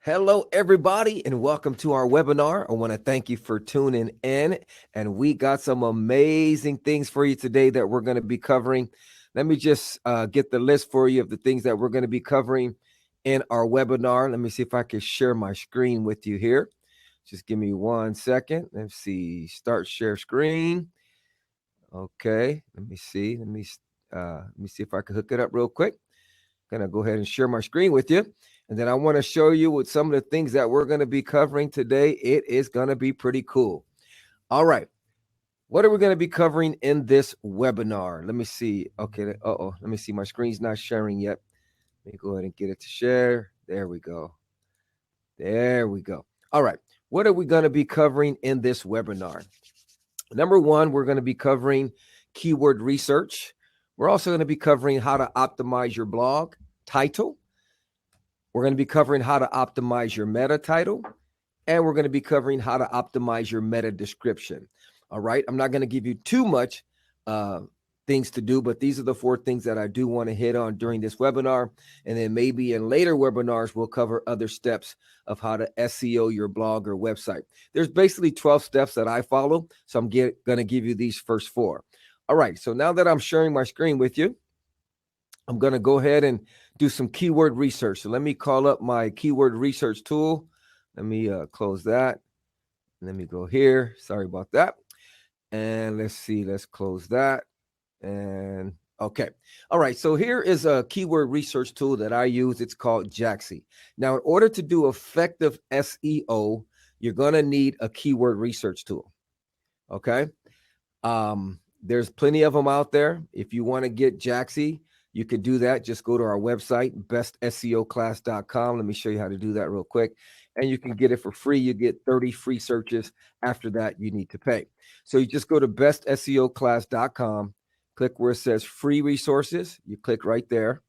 Hello, everybody, and welcome to our webinar. I want to thank you for tuning in, and we got some amazing things for you today that we're going to be covering. Let me just get the list for you of the things that we're going to be covering in our webinar. Let me see if I can share my screen with you here. Just give me 1 second. Let's see. Start share screen. Okay. Let me see. Let me see if I can hook it up real quick. Gonna go ahead and share my screen with you. And then I want to show you what some of the things that we're going to be covering today. It is going to be pretty cool. All right. What are we going to be covering in this webinar? Let me see. Okay. Let me see. My screen's not sharing yet. Let me go ahead and get it to share. There we go. There we go. All right. What are we going to be covering in this webinar? Number one, we're going to be covering keyword research. We're also going to be covering how to optimize your blog title. We're going to be covering how to optimize your meta title, and we're going to be covering how to optimize your meta description. All right. I'm not going to give you too much things to do, but these are the 4 things that I do want to hit on during this webinar. And then maybe in later webinars, we'll cover other steps of how to SEO your blog or website. There's basically 12 steps that I follow. So I'm going to give you these first 4. All right. So now that I'm sharing my screen with you, I'm going to go ahead and do some keyword research. So let me call up my keyword research tool. Let me close that. Let me go here. Sorry about that. And let's see. Let's close that. And okay. All right. So here is a keyword research tool that I use. It's called Jaxi. Now, in order to do effective SEO, you're going to need a keyword research tool. Okay. There's plenty of them out there. If you want to get Jaxi, you can do that. Just go to our website, bestseoclass.com. Let me show you how to do that real quick. And you can get it for free. You get 30 free searches. After that, you need to pay. So you just go to bestseoclass.com, click where it says free resources. You click right there.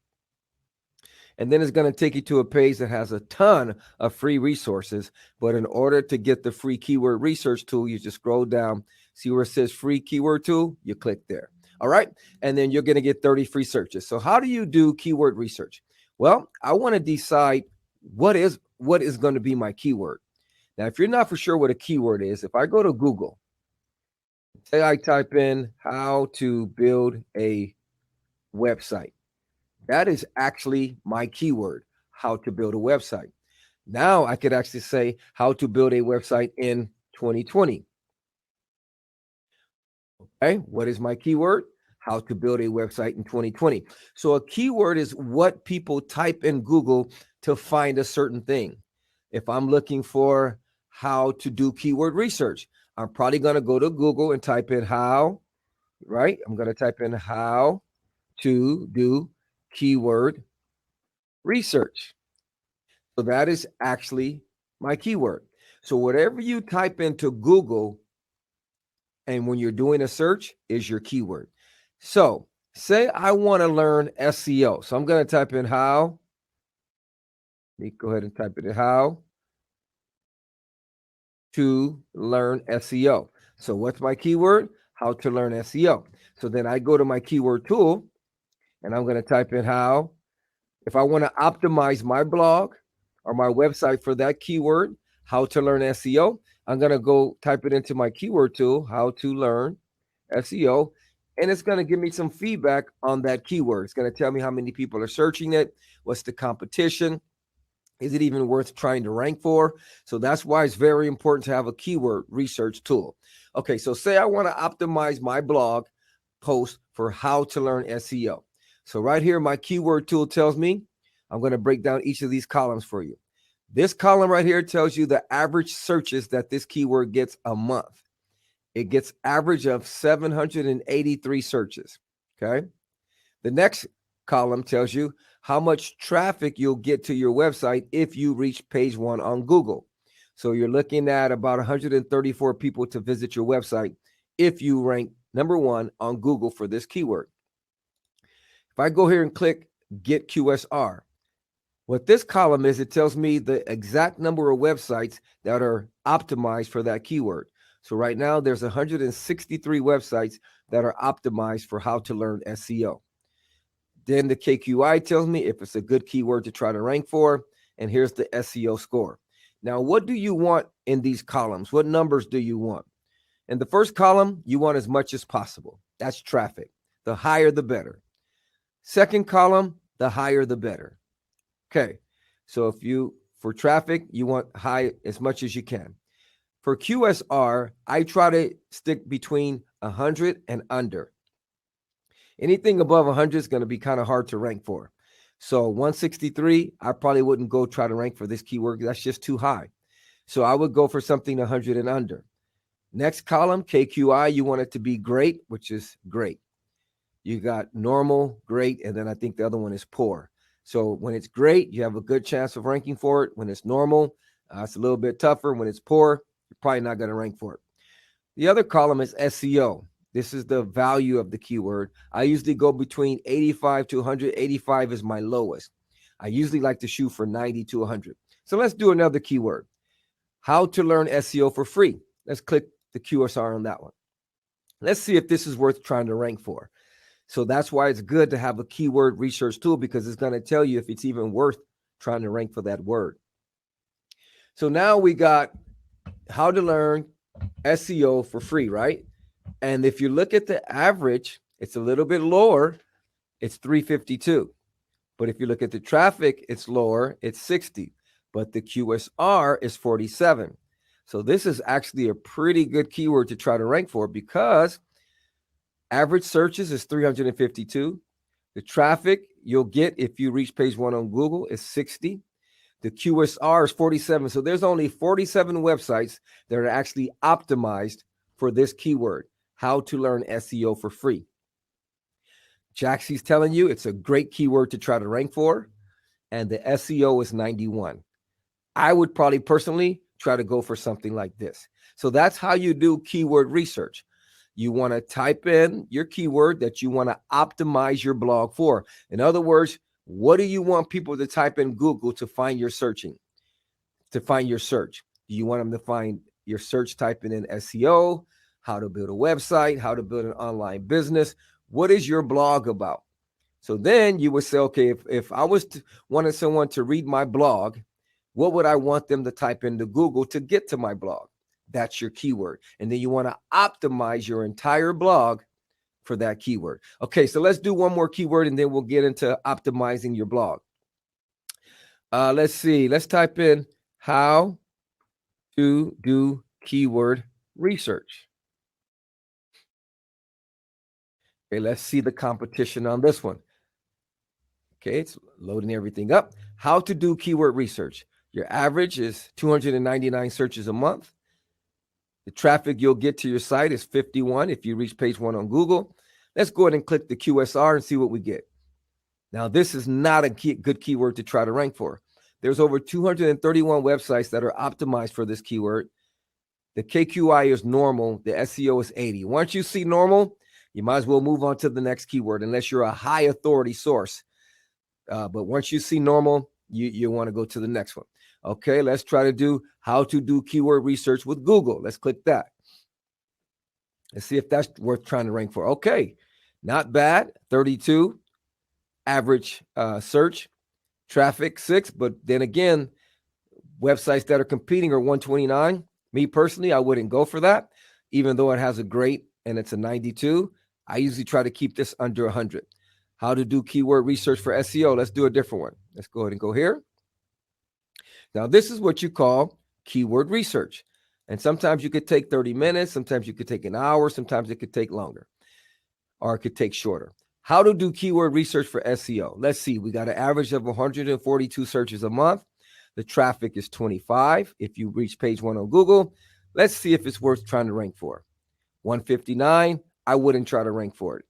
And then it's going to take you to a page that has a ton of free resources. But in order to get the free keyword research tool, you just scroll down, see where it says free keyword tool, you click there. All right. And then you're going to get 30 free searches. So how do you do keyword research? Well, I want to decide what is going to be my keyword. Now, if you're not for sure what a keyword is, if I go to Google, say I type in how to build a website, that is actually my keyword, how to build a website. Now I could actually say how to build a website in 2020. Okay, what is my keyword? How to build a website in 2020. So a keyword is what people type in Google to find a certain thing. If I'm looking for how to do keyword research, I'm probably going to go to Google and type in how, right? I'm going to type in how to do keyword research. So that is actually my keyword. So whatever you type into Google, and when you're doing a search, is your keyword. So say I want to learn SEO. So I'm going to type in how. Let me go ahead and type it in how to learn SEO. So what's my keyword? How to learn SEO. So then I go to my keyword tool and I'm going to type in how. If I want to optimize my blog or my website for that keyword, how to learn SEO, I'm going to go type it into my keyword tool, how to learn SEO, and it's going to give me some feedback on that keyword. It's going to tell me how many people are searching it, what's the competition, is it even worth trying to rank for? So that's why it's very important to have a keyword research tool. Okay, so say I want to optimize my blog post for how to learn SEO. So right here, my keyword tool tells me, I'm going to break down each of these columns for you. This column right here tells you the average searches that this keyword gets a month. It gets average of 783 searches. Okay. The next column tells you how much traffic you'll get to your website if you reach page 1 on Google. So you're looking at about 134 people to visit your website if you rank number 1 on Google for this keyword. If I go here and click Get QSR, what this column is, it tells me the exact number of websites that are optimized for that keyword. So right now there's 163 websites that are optimized for how to learn SEO. Then the KQI tells me if it's a good keyword to try to rank for. and here's the SEO score. Now, what do you want in these columns? What numbers do you want? In the first column, you want as much as possible. That's traffic. The higher, the better. Second column, the higher, the better. Okay, so for traffic, you want high as much as you can. For QSR, I try to stick between 100 and under. Anything above 100 is going to be kind of hard to rank for. So 163, I probably wouldn't go try to rank for this keyword. That's just too high. So I would go for something 100 and under. Next column, KQI, you want it to be great, which is great. You got normal, great, and then I think the other one is poor. So when it's great, you have a good chance of ranking for it. When it's normal, it's a little bit tougher. When it's poor, you're probably not going to rank for it. The other column is SEO. This is the value of the keyword. I usually go between 85 to 100. 85 is my lowest. I usually like to shoot for 90 to 100. So let's do another keyword. How to learn SEO for free. Let's click the QSR on that one. Let's see if this is worth trying to rank for. So that's why it's good to have a keyword research tool, because it's going to tell you if it's even worth trying to rank for that word. So now we got how to learn SEO for free, right? And if you look at the average, it's a little bit lower. It's 352. But if you look at the traffic, it's lower. It's 60. But the QSR is 47. So this is actually a pretty good keyword to try to rank for, because average searches is 352. The traffic you'll get if you reach page 1 on Google is 60. The QSR is 47. So there's only 47 websites that are actually optimized for this keyword, how to learn SEO for free. Jaxie's telling you it's a great keyword to try to rank for, and the SEO is 91. I would probably personally try to go for something like this. So that's how you do keyword research. You want to type in your keyword that you want to optimize your blog for. In other words, what do you want people to type in Google to find your searching, to find your search? Do you want them to find your search typing in SEO, how to build a website, how to build an online business? What is your blog about? So then you would say, okay, if I was wanted someone to read my blog, what would I want them to type into Google to get to my blog? That's your keyword. And then you want to optimize your entire blog for that keyword. Okay, so let's do one more keyword and then we'll get into optimizing your blog. Let's see. Let's type in how to do keyword research. Okay, let's see the competition on this one. Okay, it's loading everything up. How to do keyword research. Your average is 299 searches a month. The traffic you'll get to your site is 51 if you reach page 1 on Google. Let's go ahead and click the QSR and see what we get. Now, this is not a good keyword to try to rank for. There's over 231 websites that are optimized for this keyword. The KQI is normal. The SEO is 80. Once you see normal, you might as well move on to the next keyword unless you're a high authority source. But once you see normal, you want to go to the next one. Okay, let's try to do how to do keyword research with Google. Let's click that. Let's see if that's worth trying to rank for. Okay, not bad. 32 average search, traffic 6. But then again, websites that are competing are 129. Me personally, I wouldn't go for that, even though it has a great and it's a 92. I usually try to keep this under 100. How to do keyword research for SEO. Let's do a different one. Let's go ahead and go here. Now, this is what you call keyword research. And sometimes you could take 30 minutes. Sometimes you could take an hour. Sometimes it could take longer, or it could take shorter. How to do keyword research for SEO. Let's see. We got an average of 142 searches a month. The traffic is 25 if you reach page 1 on Google. Let's see if it's worth trying to rank for. 159, I wouldn't try to rank for it.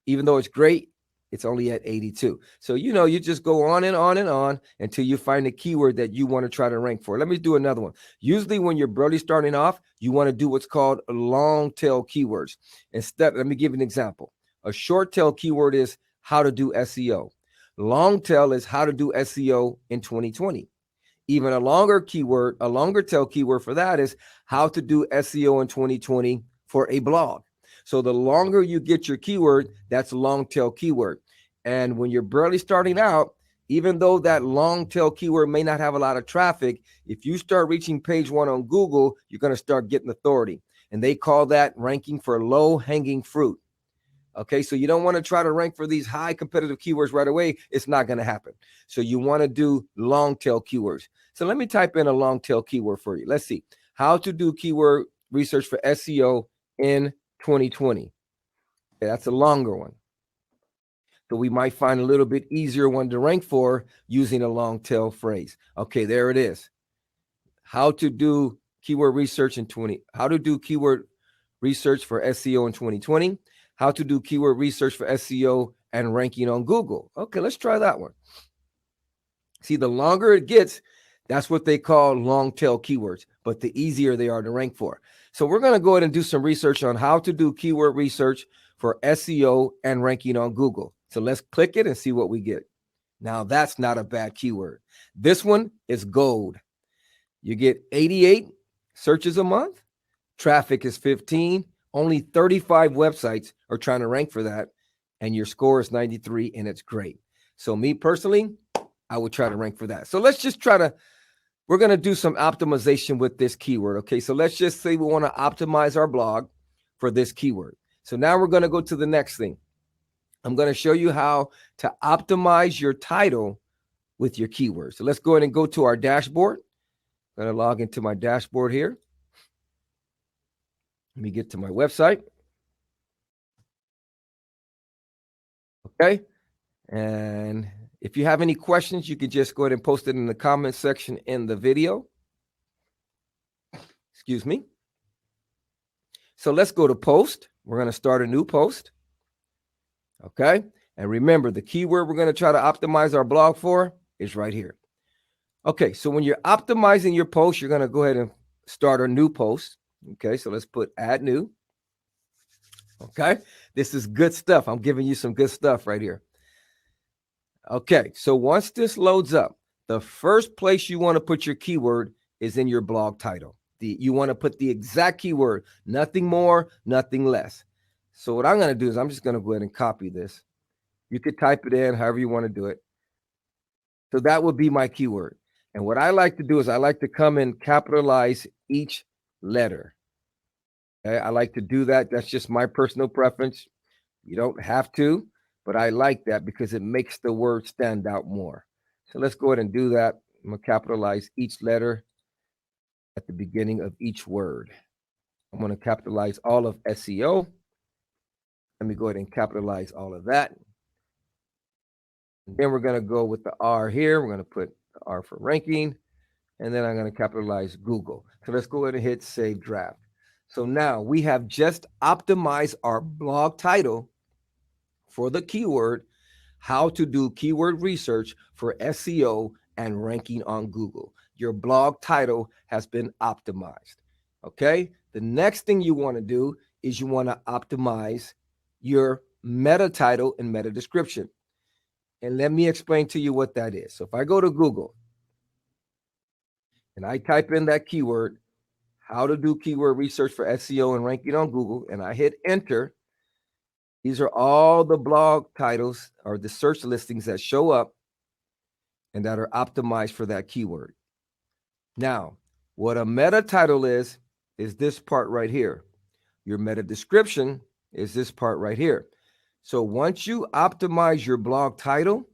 Even though it's great, it's only at 82. So, you just go on and on and on until you find a keyword that you want to try to rank for. Let me do another one. Usually when you're barely starting off, you want to do what's called long tail keywords. Instead, let me give you an example. A short tail keyword is how to do SEO. Long tail is how to do SEO in 2020. Even a longer tail keyword for that is how to do SEO in 2020 for a blog. So the longer you get your keyword, that's a long tail keyword. And when you're barely starting out, Even though that long tail keyword may not have a lot of traffic, if you start reaching page 1 on Google, you're going to start getting authority. And they call that ranking for low hanging fruit. Okay, so you don't want to try to rank for these high competitive keywords right away. It's not going to happen. So you want to do long tail keywords. So let me type in a long tail keyword for you. Let's see how to do keyword research for SEO in 2020. Okay, that's a longer one. So we might find a little bit easier one to rank for using a long tail phrase. Okay, there it is. How to do keyword research in 20. How to do keyword research for SEO in 2020. How to do keyword research for SEO and ranking on Google. Okay, let's try that one. See, the longer it gets, that's what they call long tail keywords, but the easier they are to rank for. So we're going to go ahead and do some research on how to do keyword research for SEO and ranking on Google. So let's click it and see what we get. Now, that's not a bad keyword. This one is gold. You get 88 searches a month. Traffic is 15. Only 35 websites are trying to rank for that. And your score is 93, and it's great. So me personally, I would try to rank for that. So let's just we're going to do some optimization with this keyword. Okay, so let's just say we want to optimize our blog for this keyword. So now we're going to go to the next thing. I'm going to show you how to optimize your title with your keywords. So let's go ahead and go to our dashboard. I'm going to log into my dashboard here. Let me get to my website. Okay. And if you have any questions, you can just go ahead and post it in the comment section in the video. Excuse me. So let's go to post. We're going to start a new post. Okay. And remember, the keyword we're going to try to optimize our blog for is right here. Okay. So when you're optimizing your post, you're going to go ahead and start a new post. Okay. So let's put add new. Okay. This is good stuff. I'm giving you some good stuff right here. Okay. So once this loads up, the first place you want to put your keyword is in your blog title. You want to put the exact keyword, nothing more, nothing less. So what I'm going to do is I'm just going to go ahead and copy this. You could type it in however you want to do it. So that would be my keyword. And what I like to do is I like to come and capitalize each letter. Okay, I like to do that. That's just my personal preference. You don't have to, but I like that because it makes the word stand out more. So let's go ahead and do that. I'm going to capitalize each letter at the beginning of each word. I'm going to capitalize all of SEO. Let me go ahead and capitalize all of that. And then we're going to go with the R here. We're going to put the R for ranking. And then I'm going to capitalize Google. So let's go ahead and hit save draft. So now we have just optimized our blog title for the keyword, how to do keyword research for SEO and ranking on Google. Your blog title has been optimized. Okay. The next thing you want to do is you want to optimize your meta title and meta description. And let me explain to you what that is. So if I go to Google and I type in that keyword, how to do keyword research for SEO and ranking on Google, and I hit enter, these are all the blog titles or the search listings that show up and that are optimized for that keyword. Now, what a meta title is this part right here. Your meta description is this part right here. So once you optimize your blog title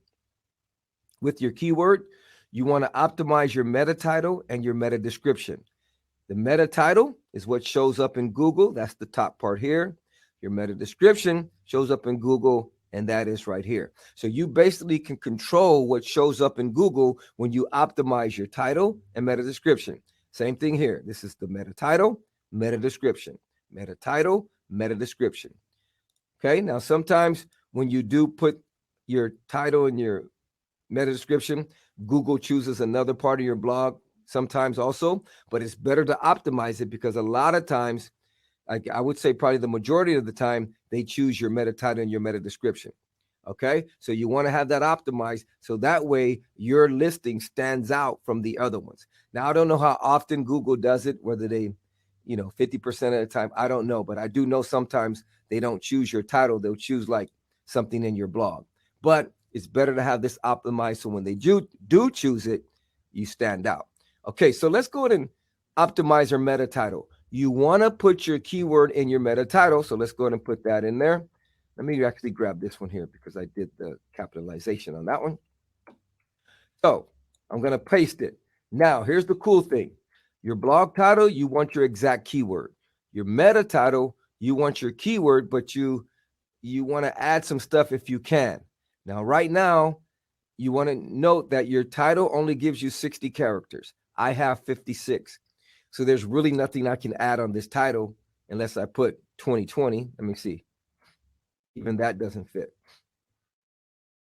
with your keyword, you want to optimize your meta title and your meta description. The meta title is what shows up in Google. That's the top part here. Your meta description shows up in Google, and that is right here. So you basically can control what shows up in Google when you optimize your title and meta description. Same thing here. This is the meta title, meta description, meta title, meta description. Okay, now sometimes when you do put your title and your meta description, Google chooses another part of your blog sometimes also, but it's better to optimize it because a lot of times, I would say probably the majority of the time, they choose your meta title and your meta description. Okay, so you want to have that optimized so that way your listing stands out from the other ones. Now, I don't know how often Google does it, whether they, 50% of the time, I don't know, but I do know sometimes they don't choose your title. They'll choose like something in your blog. But it's better to have this optimized so when they do choose it, you stand out. Okay, so let's go ahead and optimize our meta title. You want to put your keyword in your meta title, so let's go ahead and put that in there. Let me actually grab this one here because I did the capitalization on that one. So I'm going to paste it. Now, here's the cool thing. Your blog title, you want your exact keyword. Your meta title, you want your keyword, but you want to add some stuff if you can. Now, right now, you want to note that your title only gives you 60 characters. I have 56. So there's really nothing I can add on this title unless I put 2020. Let me see. Even that doesn't fit.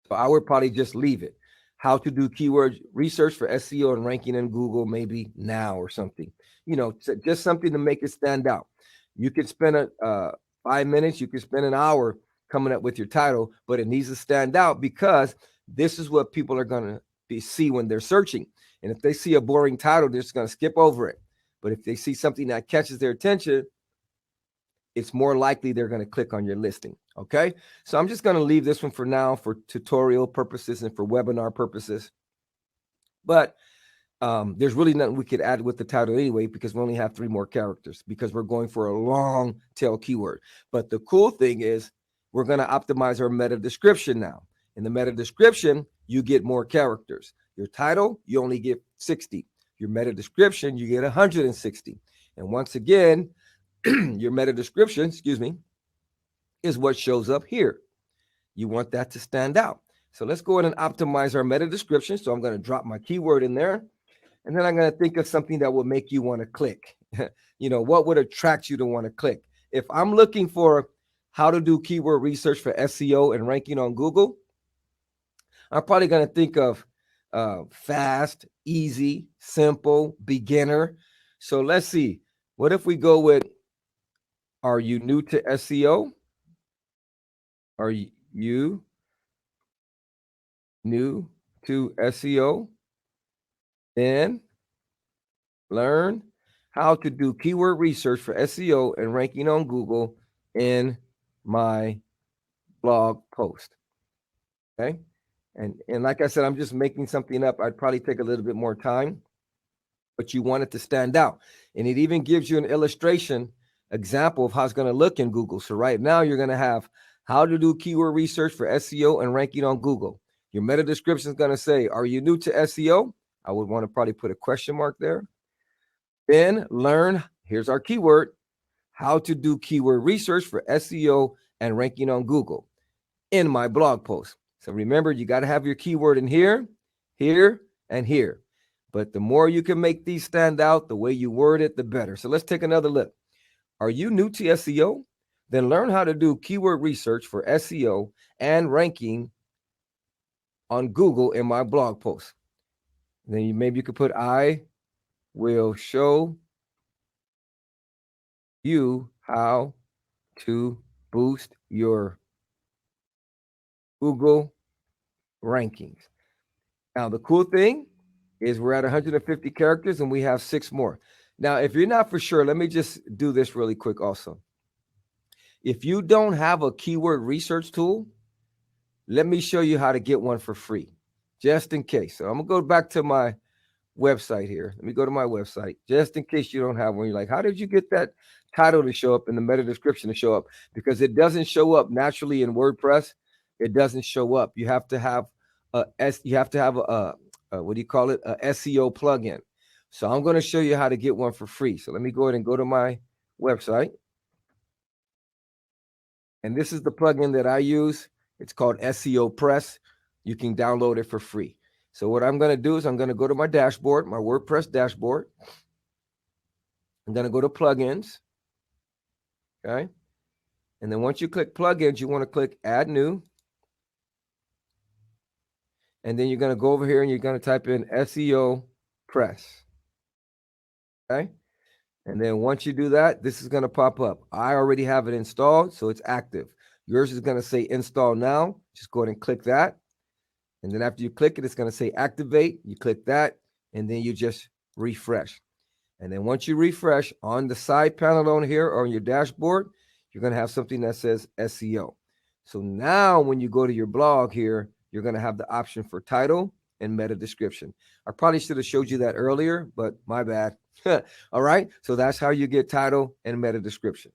So I would probably just leave it. How to do keyword research for SEO and ranking in Google, maybe now or something. You know, just something to make it stand out. You could spend 5 minutes, you could spend an hour coming up with your title, but it needs to stand out because this is what people are going to see when they're searching. And if they see a boring title, they're just going to skip over it. But if they see something that catches their attention, it's more likely they're going to click on your listing. Okay. So I'm just going to leave this one for now for tutorial purposes and for webinar purposes. But there's really nothing we could add with the title anyway, because we only have 3 more characters because we're going for a long tail keyword. But the cool thing is we're going to optimize our meta description now. In the meta description, you get more characters. Your title, you only get 60. Your meta description, you get 160. And once again, your meta description, is what shows up here. You want that to stand out. So let's go ahead and optimize our meta description. So I'm going to drop my keyword in there. And then I'm going to think of something that will make you want to click. You know, what would attract you to want to click? If I'm looking for how to do keyword research for SEO and ranking on Google, I'm probably going to think of fast, easy, simple, beginner. So let's see. What if we go with, are you new to SEO? Are you new to SEO? Then learn how to do keyword research for SEO and ranking on Google in my blog post. Okay. And like I said, I'm just making something up. I'd probably take a little bit more time, but you want it to stand out. And it even gives you an illustration example of how it's going to look in Google. So right now you're going to have how to do keyword research for SEO and ranking on Google. Your meta description is going to say, are you new to SEO? I would want to probably put a question mark there. Then learn, here's our keyword, how to do keyword research for SEO and ranking on Google in my blog post. So remember, you got to have your keyword in here, here, and here. But the more you can make these stand out, the way you word it, the better. So let's take another look. Are you new to SEO? Then learn how to do keyword research for SEO and ranking on Google in my blog post. And then maybe you could put, I will show you how to boost your Google rankings. Now, the cool thing is we're at 150 characters and we have 6 more. Now, if you're not for sure, let me just do this really quick also. If you don't have a keyword research tool, let me show you how to get one for free, just in case. So I'm going to go back to my website here. Let me go to my website, just in case you don't have one. You're like, how did you get that title to show up and the meta description to show up? Because it doesn't show up naturally in WordPress. It doesn't show up. You have to have a what do you call it? A SEO plugin. So I'm going to show you how to get one for free. So let me go ahead and go to my website. And this is the plugin that I use. It's called SEO Press. You can download it for free. So what I'm going to do is I'm going to go to my dashboard, my WordPress dashboard. I'm going to go to plugins. Okay. And then once you click plugins, you want to click add new. And then you're going to go over here and you're going to type in SEO Press. Okay. And then once you do that, this is going to pop up. I already have it installed, so it's active. Yours is going to say install now. Just go ahead and click that. And then after you click it, it's going to say activate. You click that, and then you just refresh. And then once you refresh, on the side panel on here or on your dashboard, you're going to have something that says SEO. So now when you go to your blog here, you're going to have the option for title and meta description. I probably should have showed you that earlier, but my bad. All right. So that's how you get title and meta description.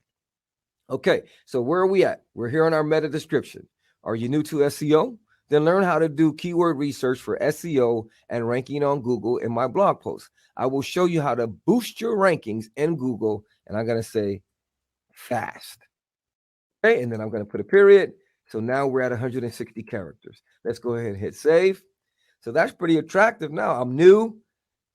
Okay. So where are we at? We're here on our meta description. Are you new to SEO? Then learn how to do keyword research for SEO and ranking on Google in my blog post. I will show you how to boost your rankings in Google, and I'm going to say fast. Okay, and then I'm going to put a period. So now we're at 160 characters. Let's go ahead and hit save. So that's pretty attractive. Now I'm new.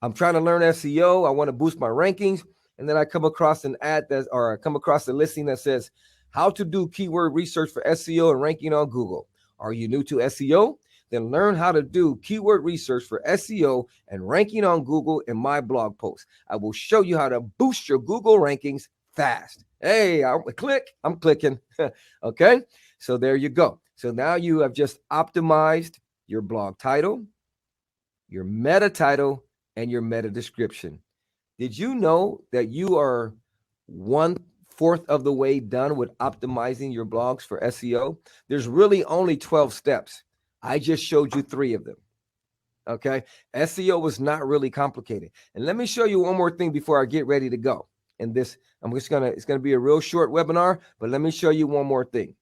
I'm trying to learn SEO. I want to boost my rankings. And then I come across an ad or I come across a listing that says how to do keyword research for SEO and ranking on Google. Are you new to SEO? Then learn how to do keyword research for SEO and ranking on Google in my blog post. I will show you how to boost your Google rankings fast. Hey, I'm clicking. Okay, so there you go. So now you have just optimized your blog title, your meta title, and your meta description. Did you know that you are 1/4 of the way done with optimizing your blogs for SEO? There's really only 12 steps. I just showed you 3 of them. Okay, SEO was not really complicated. And let me show you one more thing before I get ready to go. And this, it's gonna be a real short webinar, but let me show you one more thing.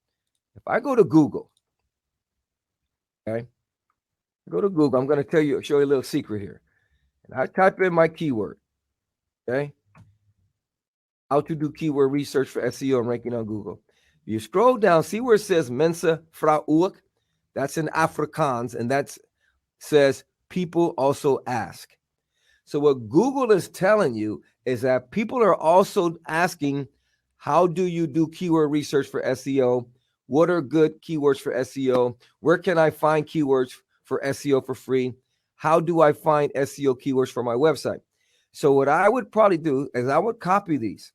If I go to Google, okay, go to Google, I'm gonna show you a little secret here. And I type in my keyword, okay, how to do keyword research for SEO and ranking on Google. You scroll down, see where it says Mensa Vrouw. That's in Afrikaans, and that says people also ask. So what Google is telling you is that people are also asking, how do you do keyword research for SEO? What are good keywords for SEO? Where can I find keywords for SEO for free? How do I find SEO keywords for my website? So what I would probably do is I would copy these.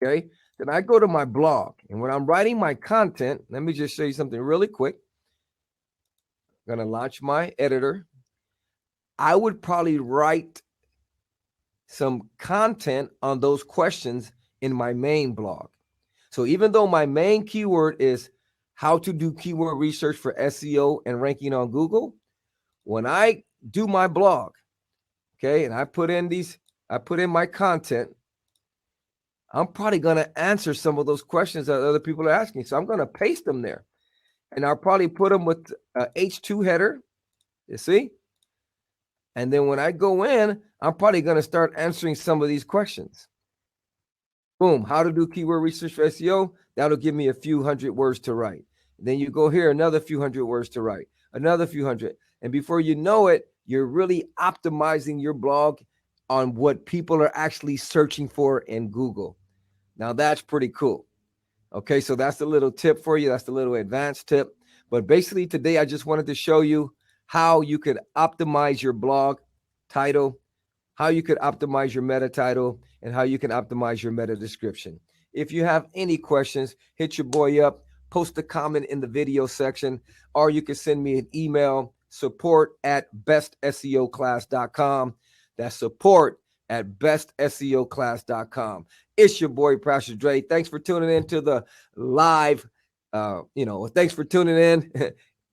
Okay. Then I go to my blog, and when I'm writing my content, let me just show you something really quick. I'm going to launch my editor. I would probably write some content on those questions in my main blog. So even though my main keyword is how to do keyword research for SEO and ranking on Google, when I do my blog, okay, and I put in my content, I'm probably going to answer some of those questions that other people are asking. So I'm going to paste them there, and I'll probably put them with a H2 header, you see? And then when I go in, I'm probably going to start answering some of these questions. Boom, how to do keyword research for SEO. That'll give me a few hundred words to write. Then you go here, another few hundred words to write, another few hundred. And before you know it, you're really optimizing your blog on what people are actually searching for in Google. Now that's pretty cool. Okay, so that's a little tip for you. That's the little advanced tip. But basically today, I just wanted to show you how you could optimize your blog title, how you could optimize your meta title, and how you can optimize your meta description. If you have any questions, hit your boy up, post a comment in the video section, or you can send me an email, support@bestseoclass.com. That's support@bestseoclass.com. It's your boy, Pastor Dre. Thanks for tuning in to the live. Thanks for tuning in,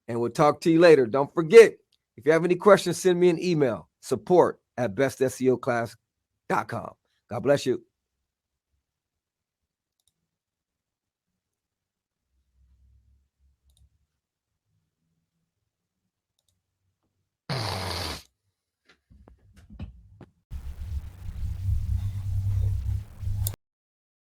and we'll talk to you later. Don't forget, if you have any questions, send me an email, support@bestseoclass.com. God bless you.